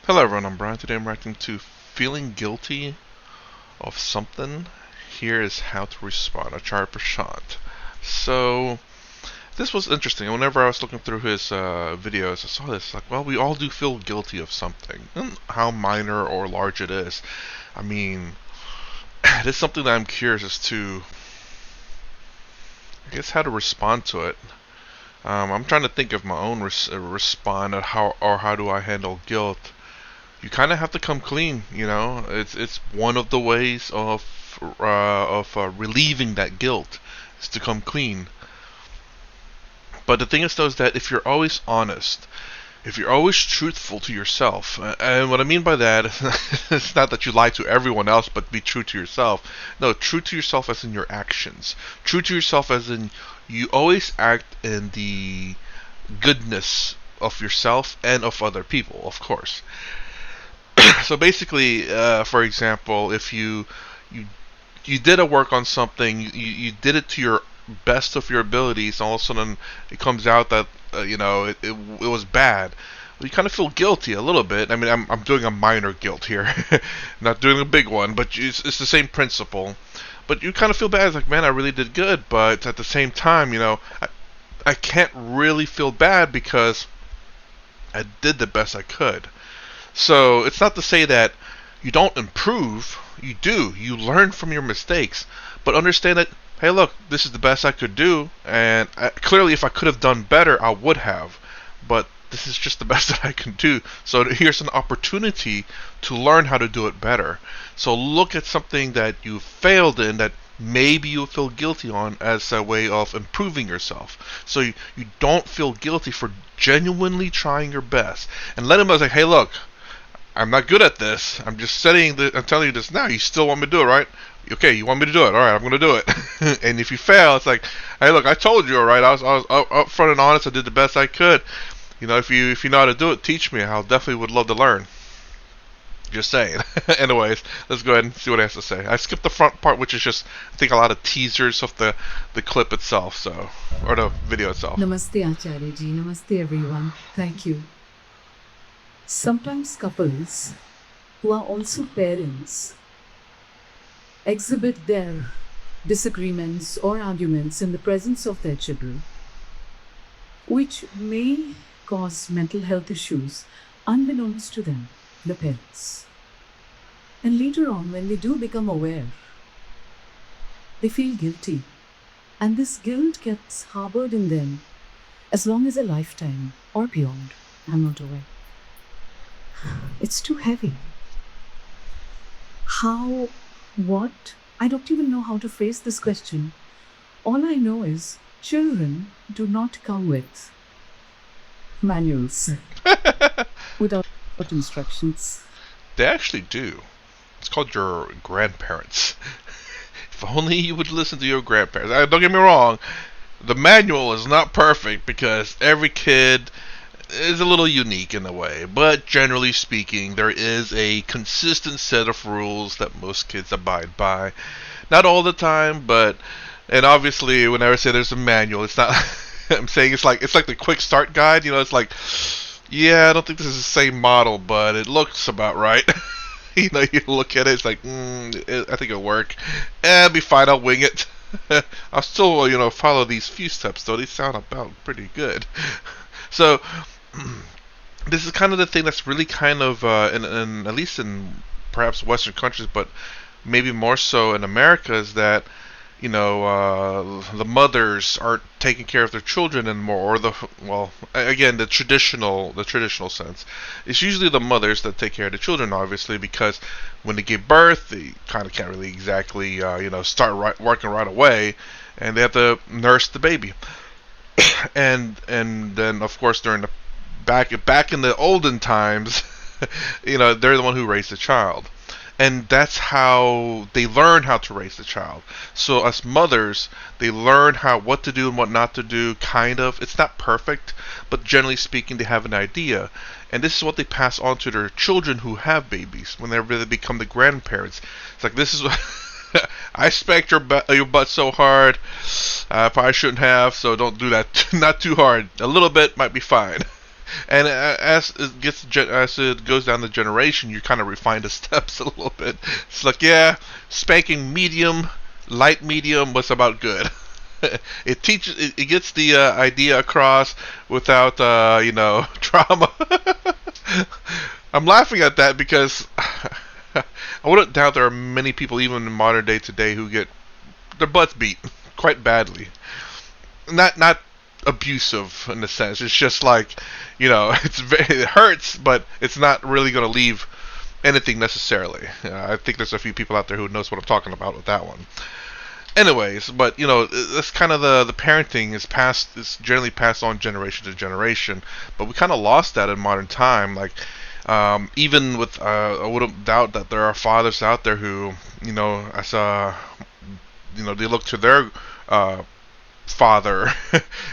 Hello everyone, I'm Brian. Today I'm reacting to feeling guilty of something. Here is how to respond. Acharya. So this was interesting. Whenever I was looking through his videos, I saw this like, well, we all do feel guilty of something, and how minor or large it is. I mean, it is something that I'm curious as to, I guess, how to respond to it. I'm trying to think of my own respond at how do I handle guilt. You kind of have to come clean. It's one of the ways of relieving that guilt is to come clean. But the thing is, though, is that if you're always honest, if you're always truthful to yourself, and what I mean by that, it's not that you lie to everyone else, but be true to yourself. No, true to yourself as in your actions. True to yourself as in you always act in the goodness of yourself and of other people, of course. So basically, for example, if you you did a work on something, you did it to your best of your abilities, and all of a sudden it comes out that it was bad. Well, you kind of feel guilty a little bit. I mean, I'm doing a minor guilt here, not doing a big one, but it's the same principle. But you kind of feel bad. It's like, man, I really did good, but at the same time, I can't really feel bad because I did the best I could. So it's not to say that you don't improve. You do. You learn from your mistakes. But understand that, hey, look, this is the best I could do. And clearly, if I could have done better, I would have. But this is just the best that I can do. So here's an opportunity to learn how to do it better. So look at something that you failed in that maybe you feel guilty on as a way of improving yourself. So you don't feel guilty for genuinely trying your best. And let him know, like, hey, look, I'm not good at this. I'm just I'm telling you this now. You still want me to do it, right? Okay, you want me to do it. All right, I'm going to do it. And if you fail, it's like, hey, look, I told you, all right. I was up front and honest. I did the best I could. If you know how to do it, teach me. I definitely would love to learn. Just saying. Anyways, let's go ahead and see what he has to say. I skipped the front part, which is just, I think, a lot of teasers of the clip itself, or the video itself. Namaste Acharya ji, namaste everyone. Thank you. Sometimes couples who are also parents exhibit their disagreements or arguments in the presence of their children, which may cause mental health issues unbeknownst to them, the parents. And later on, when they do become aware, they feel guilty. And this guilt gets harbored in them as long as a lifetime or beyond. I'm not aware. It's too heavy. How, what? I don't even know how to phrase this question. All I know is children do not come with manuals without instructions. They actually do. It's called your grandparents. If only you would listen to your grandparents. Don't get me wrong, the manual is not perfect because every kid is a little unique in a way, but generally speaking, there is a consistent set of rules that most kids abide by. Not all the time, and obviously, whenever I say there's a manual, it's not. I'm saying it's like the quick start guide. It's like, yeah, I don't think this is the same model, but it looks about right. You look at it, it's like, I think it'll work. It'll be fine. I'll wing it. I'll still, follow these few steps though. These sound about pretty good. So this is kind of the thing that's really kind of, in at least in perhaps Western countries, but maybe more so in America, is that the mothers aren't taking care of their children anymore, or again, the traditional sense. It's usually the mothers that take care of the children, obviously, because when they give birth, they kind of can't really exactly, start working right away, and they have to nurse the baby. And then of course during the back in the olden times, they're the one who raised the child, and that's how they learn how to raise the child. So as mothers, they learn what to do and what not to do. Kind of, it's not perfect, but generally speaking, they have an idea, and this is what they pass on to their children who have babies whenever they become the grandparents. It's like, this is what I spanked your butt so hard. Probably shouldn't have, so don't do that. Not too hard. A little bit might be fine. And as it goes down the generation, you kind of refine the steps a little bit. It's like, yeah, spanking medium, light medium was about good. It gets the idea across without trauma. I'm laughing at that because I wouldn't doubt there are many people even in modern day today who get their butts beat quite badly. Not abusive in a sense. It's just like, it hurts, but it's not really going to leave anything necessarily. I think there's a few people out there who knows what I'm talking about with that one. Anyways, but that's kind of the parenting is generally passed on generation to generation, but we kind of lost that in modern time. Like, even with I wouldn't doubt that there are fathers out there who, as they look to their father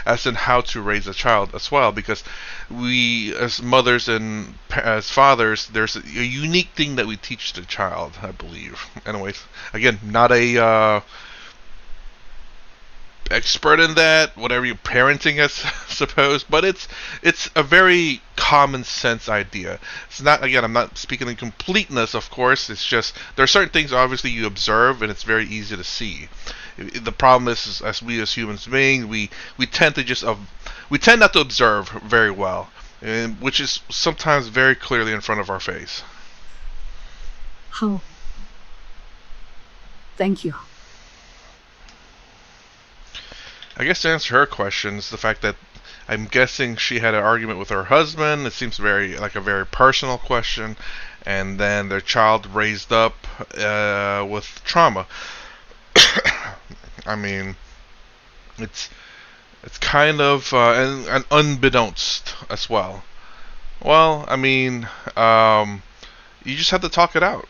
as in how to raise a child as well, because we as mothers and as fathers, there's a unique thing that we teach the child, I believe. Anyways, again, not a expert in that, whatever you parenting, I suppose, but it's a very common sense idea. It's not, again, I'm not speaking in completeness, of course. It's just there are certain things obviously you observe, and it's very easy to see. The problem is as we as humans beings, we tend to we tend not to observe very well, and which is sometimes very clearly in front of our face. How? Thank you. I guess to answer her questions, the fact that I'm guessing she had an argument with her husband. It seems very like a very personal question, and then their child raised up with trauma. I mean, it's it's kind of and unbeknownst as well. Well, I mean, you just have to talk it out.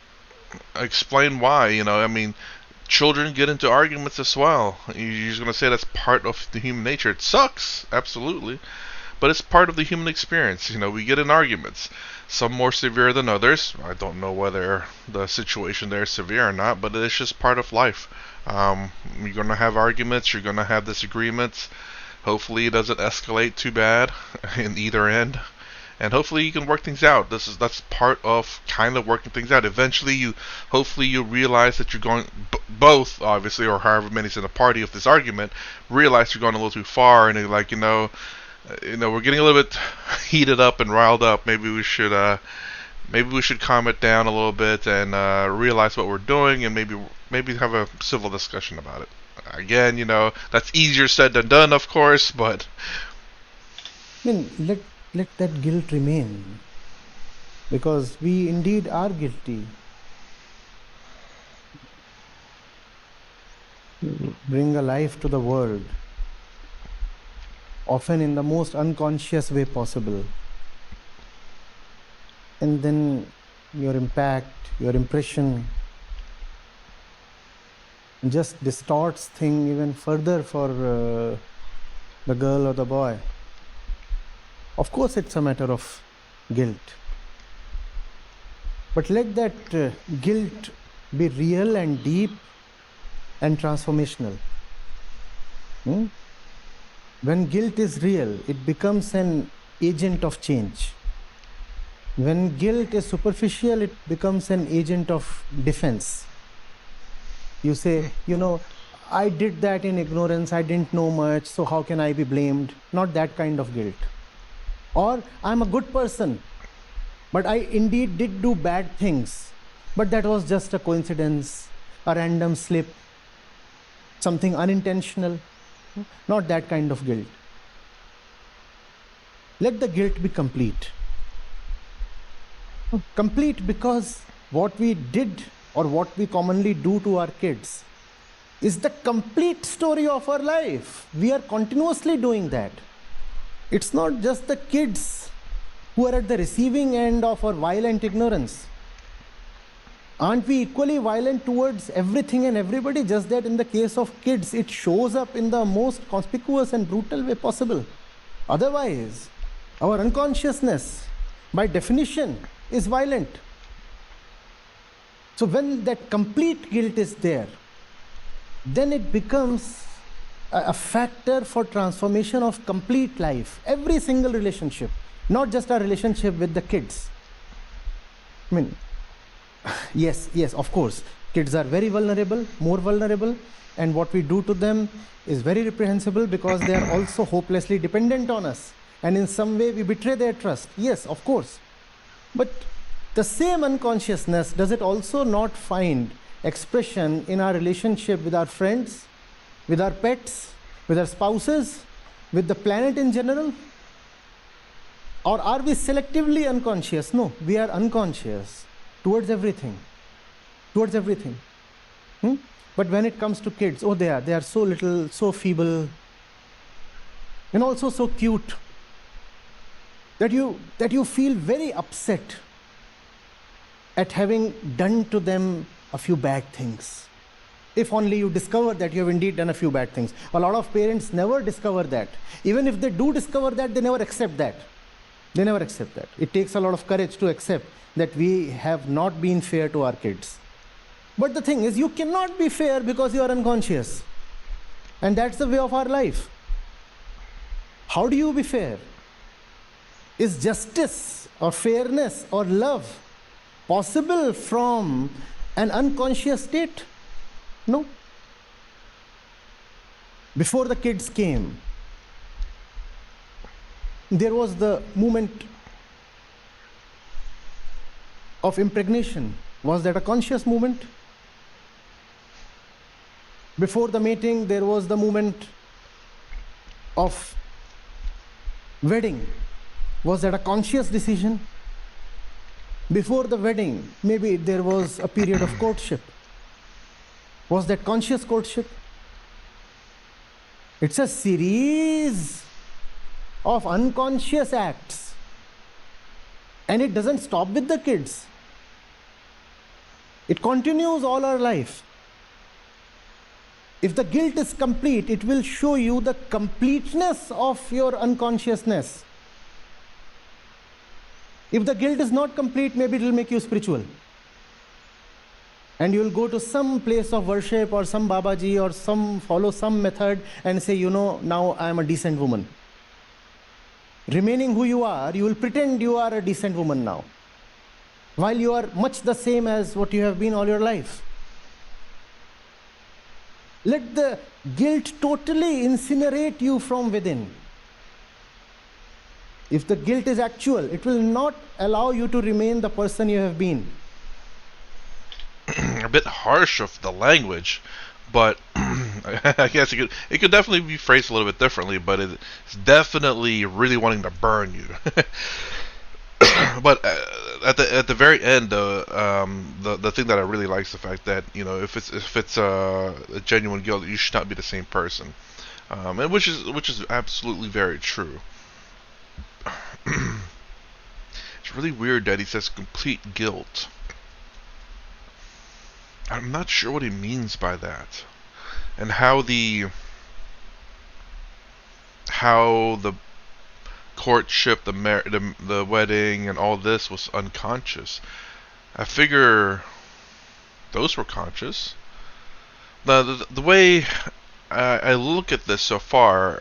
Explain why. I mean, children get into arguments as well. You're just gonna say that's part of the human nature. It sucks, absolutely, but it's part of the human experience. We get in arguments, some more severe than others. I don't know whether the situation there is severe or not, but it's just part of life. You're gonna have arguments. You're gonna have disagreements. Hopefully, it doesn't escalate too bad in either end, and hopefully you can work things out. That's part of kind of working things out. Eventually, hopefully you realize that you're going both, obviously, or however many's in the party of this argument, realize you're going a little too far, and you're like, we're getting a little bit heated up and riled up. Maybe we should calm it down a little bit and realize what we're doing, and maybe have a civil discussion about it. Again, that's easier said than done, of course, but I mean, let that guilt remain, because we indeed are guilty. Bring a life to the world, often in the most unconscious way possible. And then your impact, your impression just distorts things even further for the girl or the boy. Of course, it's a matter of guilt. But let that guilt be real and deep and transformational. When guilt is real, it becomes an agent of change. When guilt is superficial, it becomes an agent of defense. You say, I did that in ignorance, I didn't know much, so how can I be blamed? Not that kind of guilt. Or, I'm a good person, but I indeed did do bad things, but that was just a coincidence, a random slip, something unintentional. Not that kind of guilt. Let the guilt be complete. Complete because what we did or what we commonly do to our kids is the complete story of our life. We are continuously doing that. It's not just the kids who are at the receiving end of our violent ignorance. Aren't we equally violent towards everything and everybody? Just that in the case of kids, it shows up in the most conspicuous and brutal way possible. Otherwise, our unconsciousness, by definition, is violent. So when that complete guilt is there, then it becomes a factor for transformation of complete life. Every single relationship, not just our relationship with the kids. I mean, yes, of course, kids are very vulnerable, more vulnerable, and what we do to them is very reprehensible because they are also hopelessly dependent on us, and in some way we betray their trust. Yes, of course. But the same unconsciousness, does it also not find expression in our relationship with our friends, with our pets, with our spouses, with the planet in general? Or are we selectively unconscious? No, we are unconscious towards everything. Towards everything. But when it comes to kids, oh, they are so little, so feeble, and also so cute that you feel very upset at having done to them a few bad things. If only you discover that you have indeed done a few bad things. A lot of parents never discover that. Even if they do discover that, they never accept that. They never accept that. It takes a lot of courage to accept that we have not been fair to our kids. But the thing is, you cannot be fair because you are unconscious. And that's the way of our life. How do you be fair? Is justice or fairness or love possible from an unconscious state? No. Before the kids came, there was the moment of impregnation. Was that a conscious moment? Before the mating, there was the moment of wedding. Was that a conscious decision? Before the wedding, maybe there was a period of courtship. Was that conscious courtship? It's a series of unconscious acts. And it doesn't stop with the kids. It continues all our life. If the guilt is complete, it will show you the completeness of your unconsciousness. If the guilt is not complete, maybe it will make you spiritual. And you will go to some place of worship or some Babaji or follow some method and say, now I am a decent woman. Remaining who you are, you will pretend you are a decent woman now, while you are much the same as what you have been all your life. Let the guilt totally incinerate you from within. If the guilt is actual, it will not allow you to remain the person you have been. A bit harsh of the language, but I guess it could definitely be phrased a little bit differently, but it's definitely really wanting to burn you. But at the very end, the thing that I really like is the fact that if it's a genuine guilt, you should not be the same person, and which is absolutely very true. It's really weird that he says complete guilt. I'm not sure what he means by that, and how the courtship, the wedding, and all this was unconscious. I figure those were conscious. The way I look at this so far,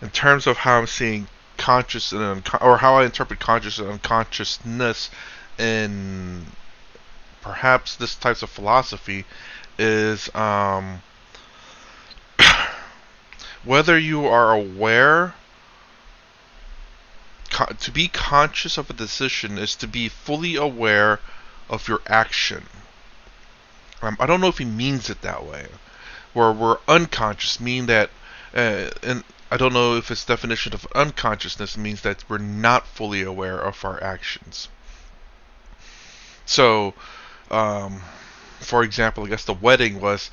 in terms of how I'm seeing conscious or how I interpret conscious and unconsciousness in perhaps this types of philosophy, is whether you are aware. To be conscious of a decision is to be fully aware of your action. I don't know if he means it that way. Where we're unconscious, meaning that, and I don't know if his definition of unconsciousness means that we're not fully aware of our actions. So, for example, I guess the wedding was,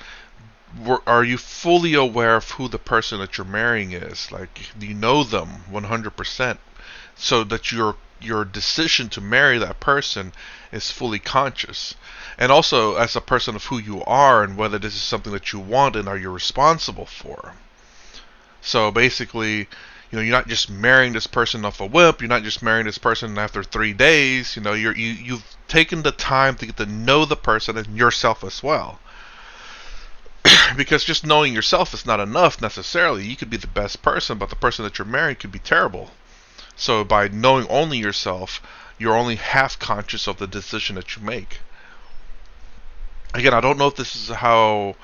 are you fully aware of who the person that you're marrying is? Like, do you know them 100%? So that your decision to marry that person is fully conscious. And also as a person of who you are and whether this is something that you want and are you responsible for. So basically, you're not just marrying this person off a whim. You're not just marrying this person after 3 days. You've taken the time to get to know the person and yourself as well. Because just knowing yourself is not enough necessarily. You could be the best person, but the person that you're marrying could be terrible. So by knowing only yourself, you're only half conscious of the decision that you make. Again, I don't know if this is how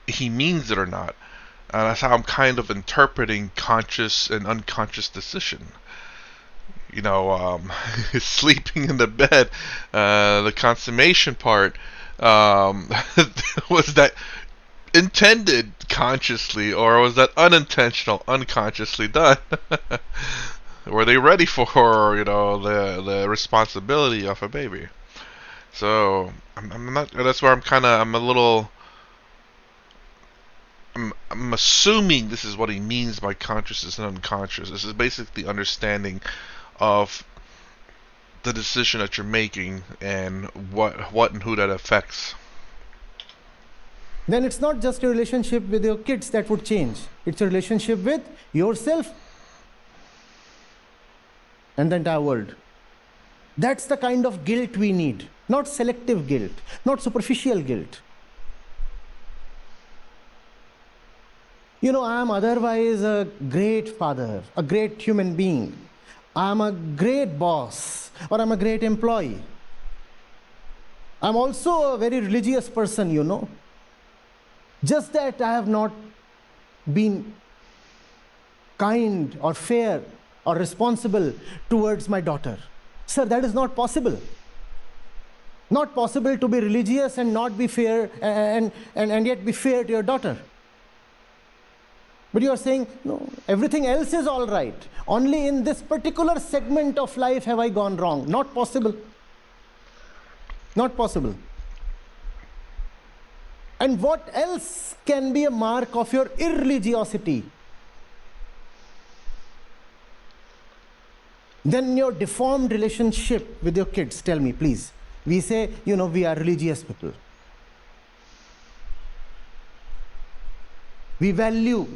he means it or not. That's how I'm kind of interpreting conscious and unconscious decision. Sleeping in the bed, the consummation part, was that intended consciously or was that unintentional, unconsciously done? Were they ready for the responsibility of a baby? So I'm not. That's where I'm a little. I'm assuming this is what he means by consciousness and unconscious. This is basically understanding of the decision that you're making and what and who that affects. Then it's not just your relationship with your kids that would change. It's a relationship with yourself and the entire world. That's the kind of guilt we need. Not selective guilt, not superficial guilt. I am otherwise a great father, a great human being. I am a great boss, or I'm a great employee. I'm also a very religious person. Just that I have not been kind or fair or responsible towards my daughter. Sir, that is not possible. Not possible to be religious and not be fair and yet be fair to your daughter. But you are saying, no, everything else is all right. Only in this particular segment of life have I gone wrong. Not possible. Not possible. And what else can be a mark of your irreligiosity than your deformed relationship with your kids? Tell me, please. We say, we are religious people. We value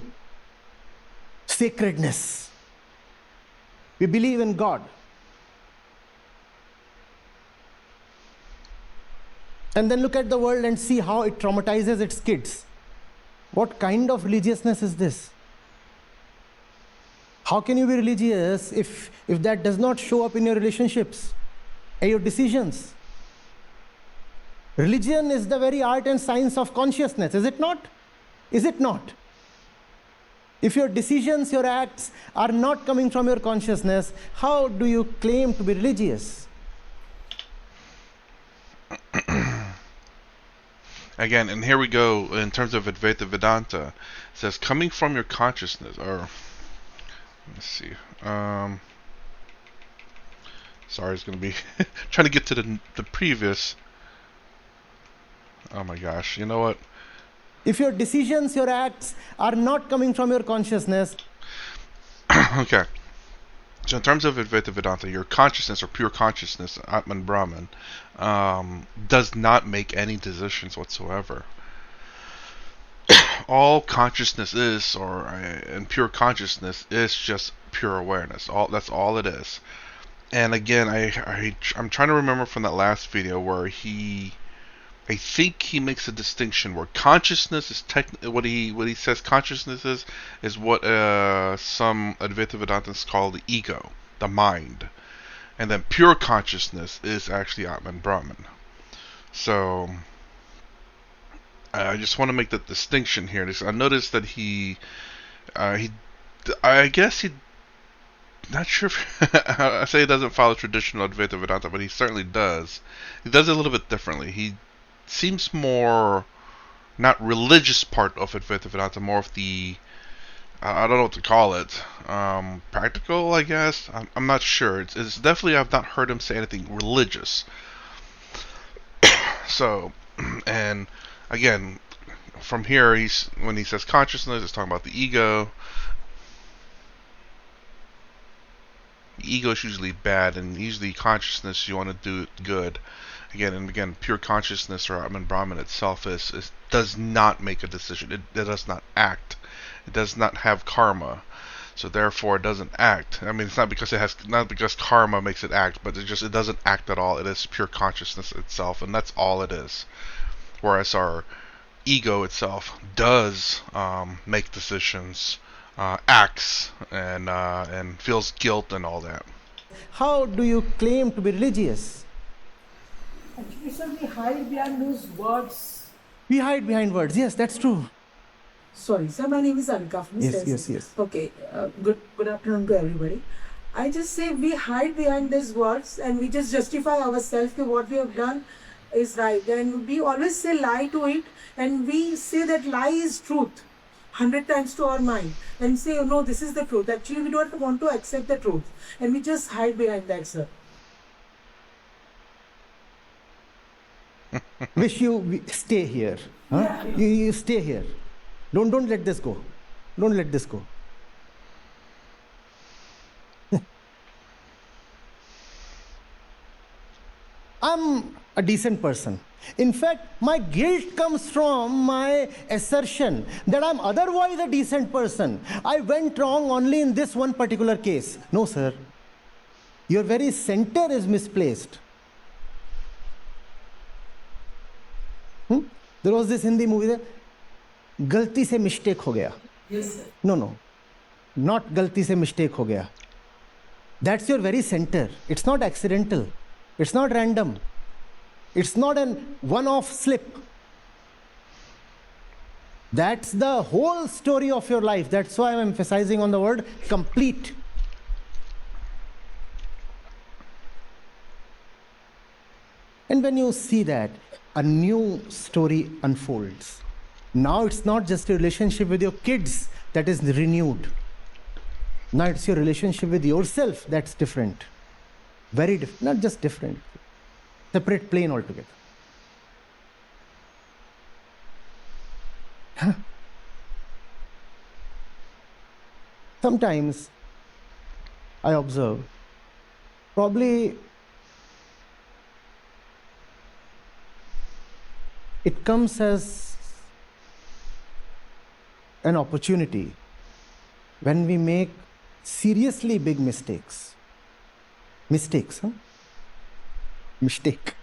sacredness. We believe in God. And then look at the world and see how it traumatizes its kids. What kind of religiousness is this? How can you be religious if that does not show up in your relationships and your decisions? Religion is the very art and science of consciousness, is it not? Is it not? If your decisions, your acts are not coming from your consciousness, how do you claim to be religious? Again, and here we go in terms of Advaita Vedanta. It says coming from your consciousness, or let's see. Sorry, it's going to be trying to get to the previous. Oh my gosh, you know what? If your decisions, your acts are not coming from your consciousness. Okay. So in terms of Advaita Vedanta, your consciousness or pure consciousness, Atman Brahman, does not make any decisions whatsoever. All consciousness is, and pure consciousness is just pure awareness. That's all it is. And again, I'm trying to remember from that last video where I think he makes a distinction where consciousness is what he says consciousness is what some Advaita Vedantins call the ego, the mind, and then pure consciousness is actually Atman Brahman. So I just want to make that distinction here. I noticed that I guess he. Not sure if I say he doesn't follow traditional Advaita Vedanta, but he certainly does. He does it a little bit differently. He seems more not religious part of Advaita Vedanta, more of the I don't know what to call it, practical, I guess. I'm not sure. It's definitely I've not heard him say anything religious. So, and again, from here when he says consciousness, he's talking about the ego. The ego is usually bad, and usually consciousness you want to do it good. Again, pure consciousness or Atman Brahman itself does not make a decision. It does not act. It does not have karma, so therefore it doesn't act. I mean, it's not because karma makes it act, but it doesn't act at all. It is pure consciousness itself, and that's all it is. Whereas our ego itself does make decisions acts and feels guilt and all that. How do you claim to be religious? Actually, sir, we hide behind those words. We hide behind words. Yes, that's true. Sorry, sir. My name is Anka from Yes, Stairs. yes, yes. Okay. Good afternoon to everybody. I just say we hide behind these words and we just justify ourselves that what we have done is right. And we always say lie to it, and we say that lie is truth 100 times to our mind and say, oh, no, this is the truth. Actually, we don't want to accept the truth, and we just hide behind that, sir. Wish you stay here. Huh? You stay here. Don't let this go. Don't let this go. I'm a decent person. In fact, my guilt comes from my assertion that I'm otherwise a decent person. I went wrong only in this one particular case. No, sir. Your very center is misplaced. There was this Hindi movie there, गलती से mistake हो गया. Yes, sir. No, not गलती से mistake हो गया. That's your very center. It's not accidental. It's not random. It's not an one-off slip. That's the whole story of your life. That's why I'm emphasizing on the word complete. And when you see that, a new story unfolds. Now it's not just a relationship with your kids that is renewed. Now it's your relationship with yourself that's different. Very different, not just different, separate plane altogether. Sometimes I observe, probably it comes as an opportunity when we make seriously big mistakes. Mistakes, huh? Mistake.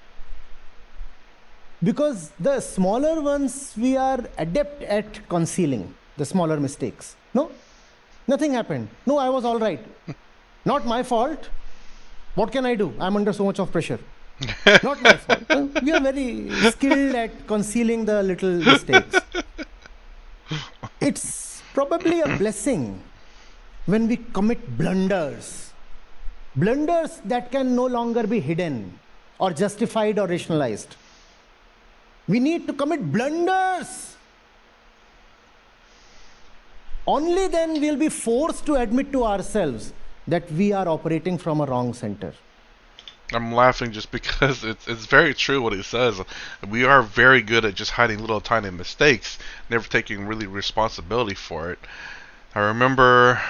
Because the smaller ones we are adept at concealing, the smaller mistakes. No, nothing happened. No, I was all right. Not my fault. What can I do? I'm under so much of pressure. Not my fault. We are very skilled at concealing the little mistakes. It's probably a blessing when we commit blunders. Blunders that can no longer be hidden or justified or rationalized. We need to commit blunders. Only then we'll be forced to admit to ourselves that we are operating from a wrong center. I'm laughing just because it's very true what he says. We are very good at just hiding little tiny mistakes, never taking really responsibility for it. I remember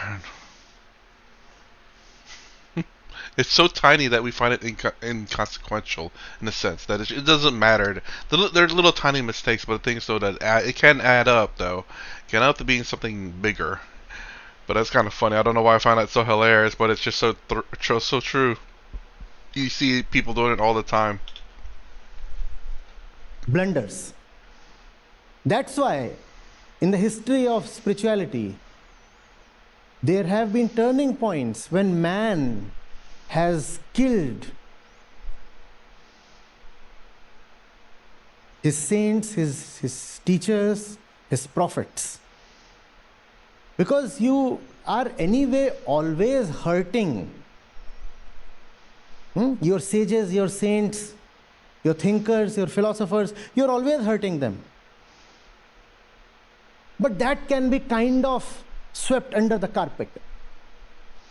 it's so tiny that we find it inconsequential in a sense that it doesn't matter. They're little tiny mistakes, but things so that it can add up though. It can add up to being something bigger. But that's kind of funny. I don't know why I find that so hilarious, but it's just so true. You see people doing it all the time. Blunders. That's why in the history of spirituality, there have been turning points when man has killed his saints, his teachers, his prophets. Because you are anyway always hurting your sages, your saints, your thinkers, your philosophers, you're always hurting them. But that can be kind of swept under the carpet.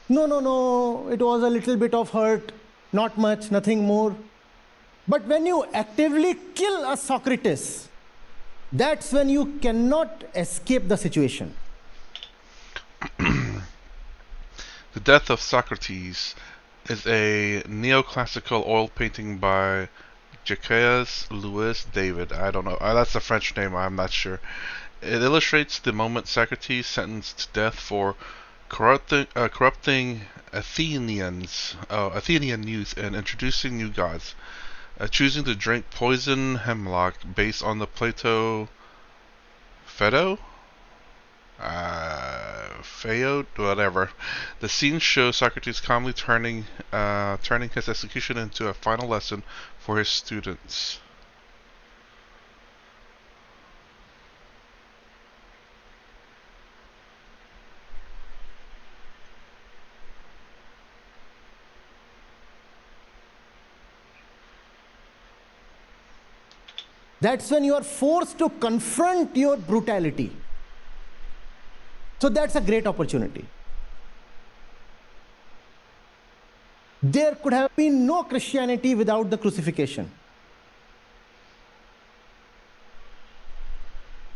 No, it was a little bit of hurt, not much, nothing more. But when you actively kill a Socrates, that's when you cannot escape the situation. The Death of Socrates is a neoclassical oil painting by Jacques Louis David. I don't know. That's a French name. I'm not sure. It illustrates the moment Socrates sentenced to death for corrupting Athenian youth and introducing new gods, choosing to drink poison hemlock based on the Plato Phaedo. failed, whatever. The scene shows Socrates calmly turning his execution into a final lesson for his students. That's when you are forced to confront your brutality. So that's a great opportunity. There could have been no Christianity without the crucifixion.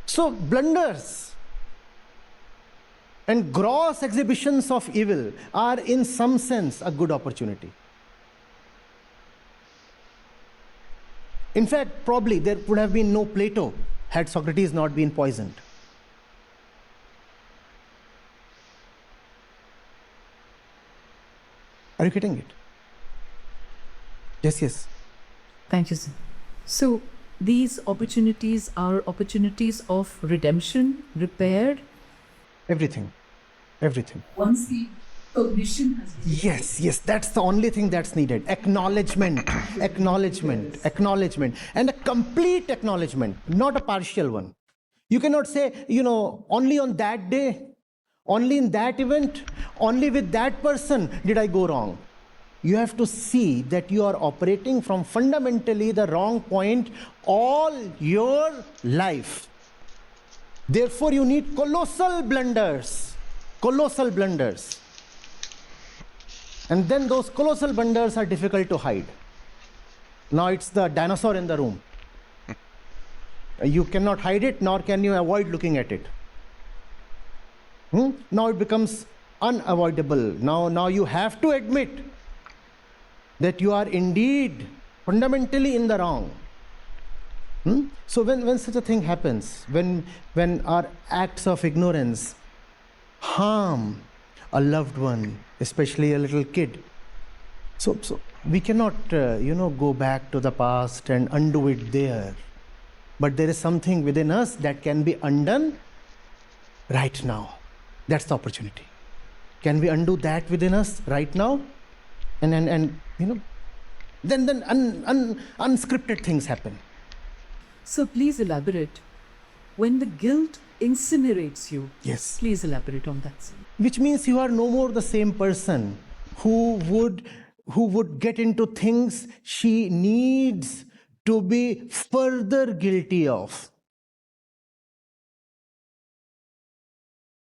So blunders and gross exhibitions of evil are in some sense a good opportunity. In fact, probably there would have been no Plato had Socrates not been poisoned. Are you getting it? Yes, yes. Thank you, sir. So, these opportunities are opportunities of redemption, repair. Everything. Everything. Once the cognition has been. Yes, yes, that's the only thing that's needed. Acknowledgement, acknowledgement, acknowledgement, and a complete acknowledgement, not a partial one. You cannot say, only on that day, only in that event, only with that person did I go wrong. You have to see that you are operating from fundamentally the wrong point all your life. Therefore, you need colossal blunders. Colossal blunders. And then those colossal blunders are difficult to hide. Now it's the dinosaur in the room. You cannot hide it, nor can you avoid looking at it. Now it becomes unavoidable. Now you have to admit that you are indeed fundamentally in the wrong. So when such a thing happens, when our acts of ignorance harm a loved one, especially a little kid, so we cannot go back to the past and undo it there. But there is something within us that can be undone right now. That's the opportunity. Can we undo that within us right now? And then unscripted things happen. So, please elaborate. When the guilt incinerates you, Yes. please elaborate on that, sir. Which means you are no more the same person who would get into things she needs to be further guilty of.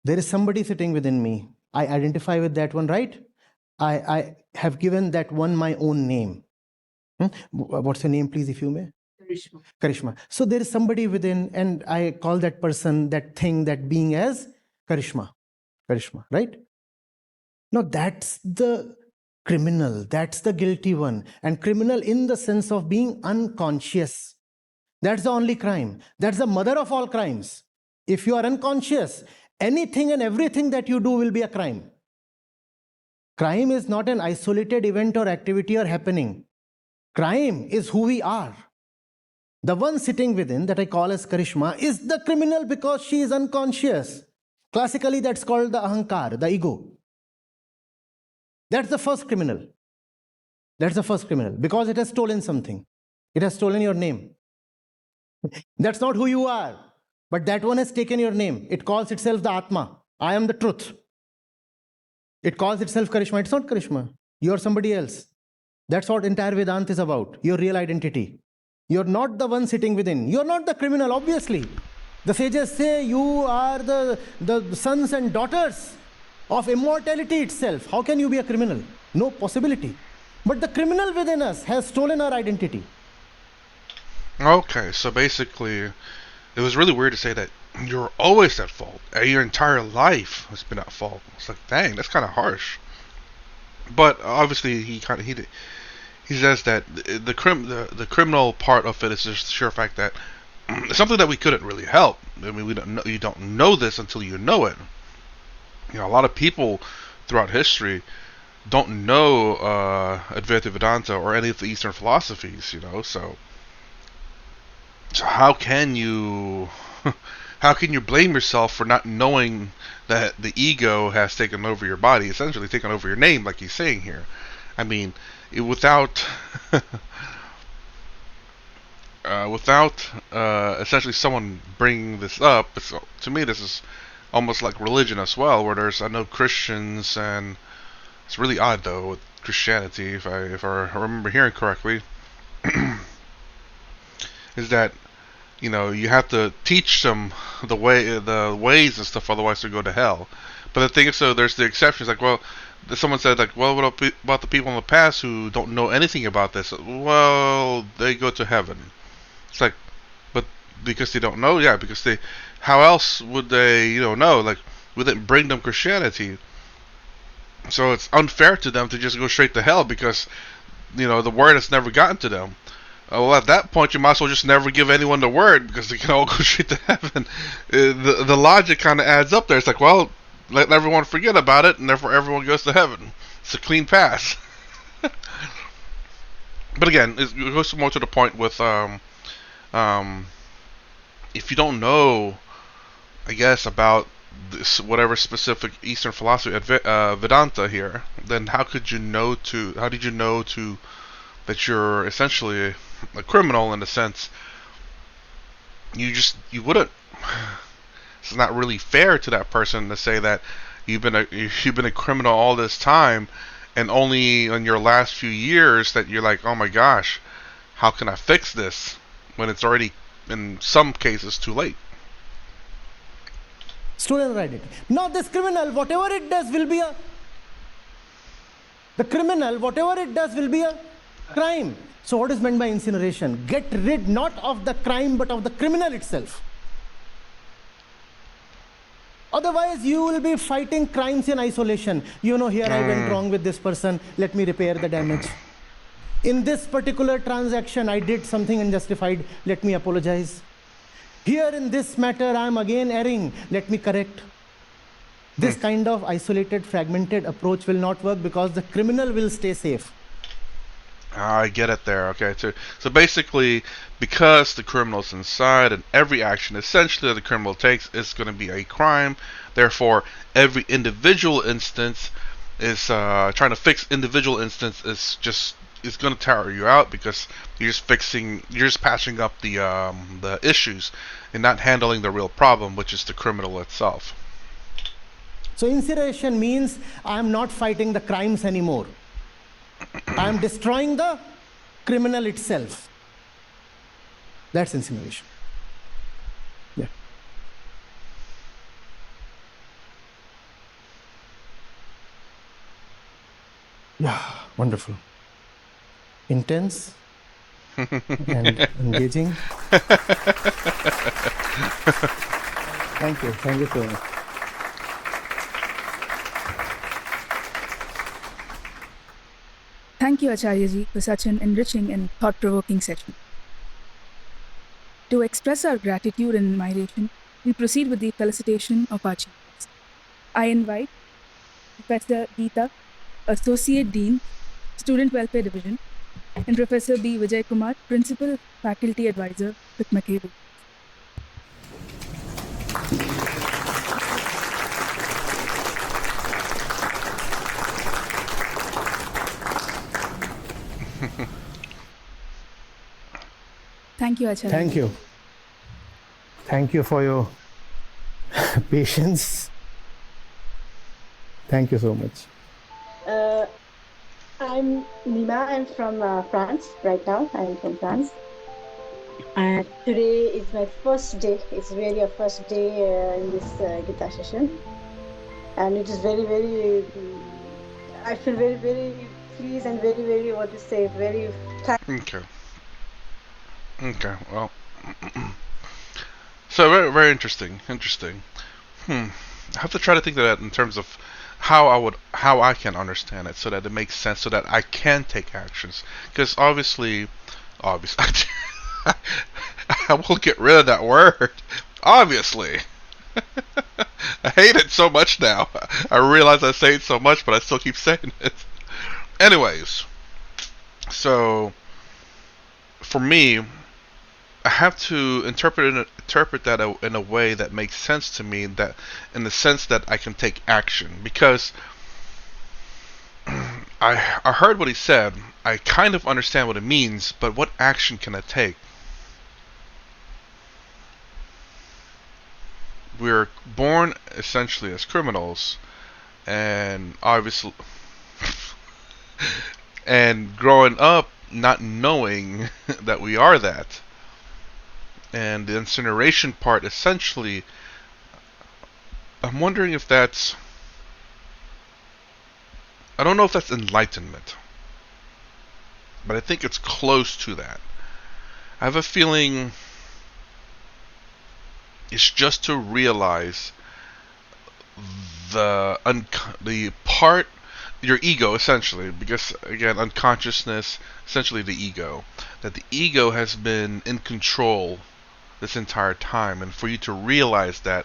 There is somebody sitting within me. I identify with that one, right? I have given that one my own name. What's your name, please, if you may? Karishma. Karishma. So there is somebody within, and I call that person, that thing, that being as Karishma. Karishma, right? Now that's the criminal, that's the guilty one. And criminal in the sense of being unconscious. That's the only crime. That's the mother of all crimes. If you are unconscious, anything and everything that you do will be a crime. Crime is not an isolated event or activity or happening. Crime is who we are. The one sitting within, that I call as Karishma, is the criminal because she is unconscious. Classically, that's called the ahankar, the ego. That's the first criminal. That's the first criminal because it has stolen something. It has stolen your name. That's not who you are, but that one has taken your name. It calls itself the Atma. I am the truth. It calls itself Karishma. It's not Karishma. You're somebody else. That's what entire Vedanta is about, your real identity. You're not the one sitting within. You're not the criminal, obviously. The sages say you are the sons and daughters of immortality itself. How can you be a criminal? No possibility. But the criminal within us has stolen our identity. Okay, so basically, it was really weird to say that you're always at fault. Your entire life has been at fault. It's like, dang, that's kind of harsh. But obviously, he says that the criminal part of it is just the sheer fact that it's something that we couldn't really help. I mean, you don't know this until you know it. A lot of people throughout history don't know Advaita Vedanta or any of the Eastern philosophies. So how can you how can you blame yourself for not knowing that the ego has taken over your body, essentially taken over your name, like he's saying here? I mean, without essentially someone bringing this up, to me this is almost like religion as well, where I know Christians, and it's really odd though with Christianity, if I remember hearing correctly, is that you have to teach them the ways and stuff, otherwise they go to hell. But the thing is, so there's the exceptions. Like, well, someone said, like, well, what about the people in the past who don't know anything about this? Well, they go to heaven. It's like, but because they don't know, yeah, because they, how else would they, know? Like, we didn't bring them Christianity, so it's unfair to them to just go straight to hell because, the word has never gotten to them. Well, at that point, you might as well just never give anyone the word because they can all go straight to heaven. The logic kind of adds up there. It's like, well, let everyone forget about it, and therefore everyone goes to heaven. It's a clean pass. But again, it goes more to the point with if you don't know, I guess, about this whatever specific Eastern philosophy, Vedanta here, then how did you know that you're essentially a criminal in a sense? You wouldn't. It's not really fair to that person to say that you've been a criminal all this time, and only in your last few years that you're like, oh my gosh, how can I fix this? When it's already, in some cases, too late. Student identity. Now this criminal, whatever it does will be a crime. So what is meant by incineration? Get rid not of the crime but of the criminal itself. Otherwise you will be fighting crimes in isolation. Here I went wrong with this person, let me repair the damage. In this particular transaction I did something unjustified, let me apologize. Here in this matter I am again erring, let me correct. This kind of isolated, fragmented approach will not work because the criminal will stay safe. I get it there. Okay, so basically, because the criminal's inside, and every action essentially that the criminal takes is going to be a crime. Therefore, every individual instance is trying to fix individual instance is going to tire you out because you're just patching up the issues and not handling the real problem, which is the criminal itself. So incineration means I am not fighting the crimes anymore. I am destroying the criminal itself. That's incineration. Yeah. Yeah, wonderful. Intense and engaging. Thank you so much. Thank you, Acharya ji, for such an enriching and thought-provoking session. To express our gratitude and admiration, we proceed with the felicitation of our chief guest. I invite Professor Geeta, Associate Dean, Student Welfare Division, and Professor B. Vijay Kumar, Principal Faculty Advisor with McCabe. Thank you, Acharya. Thank you. Thank you for your patience. Thank you so much. I'm Nima. I'm from France right now. I'm from France. And today is my first day. It's really a first day in this Gita session. And it is very, very, I feel very, very pleased and very, very, very thankful. Okay, well, so very, very interesting. I have to try to think of that in terms of how I can understand it so that it makes sense, so that I can take actions. Because obviously, I will get rid of that word. Obviously. I hate it so much now. I realize I say it so much, but I still keep saying it. Anyways, so for me, I have to interpret that in a way that makes sense to me, that in the sense that I can take action. Because I heard what he said. I kind of understand what it means, but what action can I take? We're born essentially as criminals, and obviously, and growing up not knowing that we are that. And the incineration part, essentially, I'm wondering if that's, I don't know if that's enlightenment, but I think it's close to that. I have a feeling it's just to realize the part, your ego essentially, because again, unconsciousness, essentially the ego, that the ego has been in control this entire time, and for you to realize that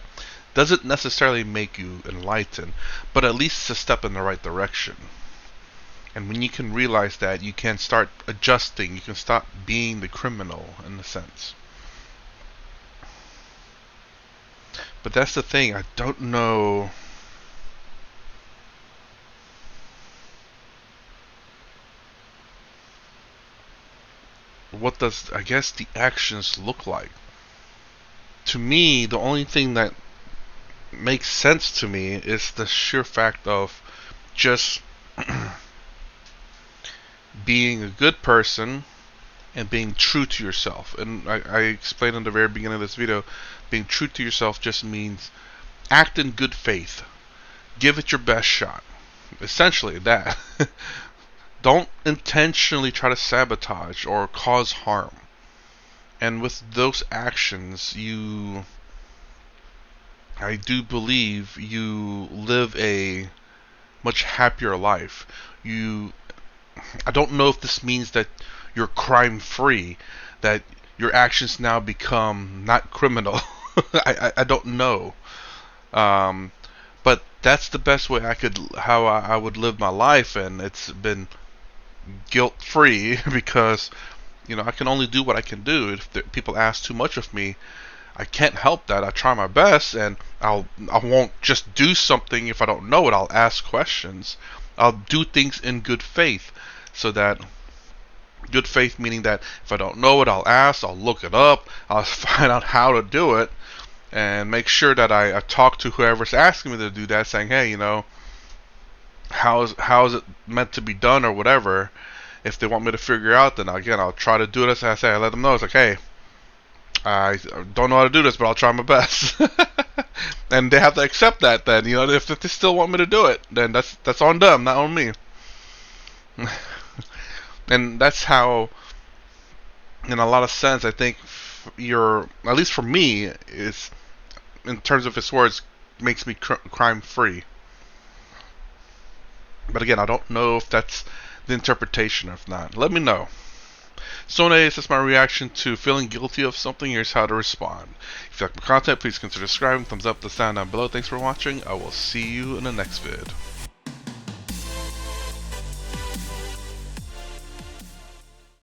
doesn't necessarily make you enlightened, but at least it's a step in the right direction. And when you can realize that, you can start adjusting, you can stop being the criminal in a sense. But that's the thing, I don't know. What does, I guess, the actions look like? To me, the only thing that makes sense to me is the sheer fact of just being a good person and being true to yourself. And I explained in the very beginning of this video, being true to yourself just means act in good faith. Give it your best shot. Essentially that. Don't intentionally try to sabotage or cause harm. And with those actions, I do believe you live a much happier life. I don't know if this means that you're crime free, that your actions now become not criminal. I don't know. Um, but that's the best way how I would live my life, and it's been guilt free because I can only do what I can do. If people ask too much of me, I can't help that. I try my best, and I won't just do something if I don't know it. I'll ask questions. I'll do things in good faith, so that good faith meaning that if I don't know it, I'll ask. I'll look it up. I'll find out how to do it, and make sure that I talk to whoever's asking me to do that, saying, hey, how is it meant to be done or whatever. If they want me to figure out, then again, I'll try to do it as I say. I let them know it's like, hey, I don't know how to do this, but I'll try my best. And they have to accept that. Then if they still want me to do it, then that's on them, not on me. And that's how, in a lot of sense, I think at least for me, is in terms of his words, makes me crime free. But again, I don't know if that's the interpretation or if not. Let me know. So anyways, that's my reaction to feeling guilty of something. Here's how to respond. If you like my content, please consider subscribing. Thumbs up the sound down below. Thanks for watching. I will see you in the next vid.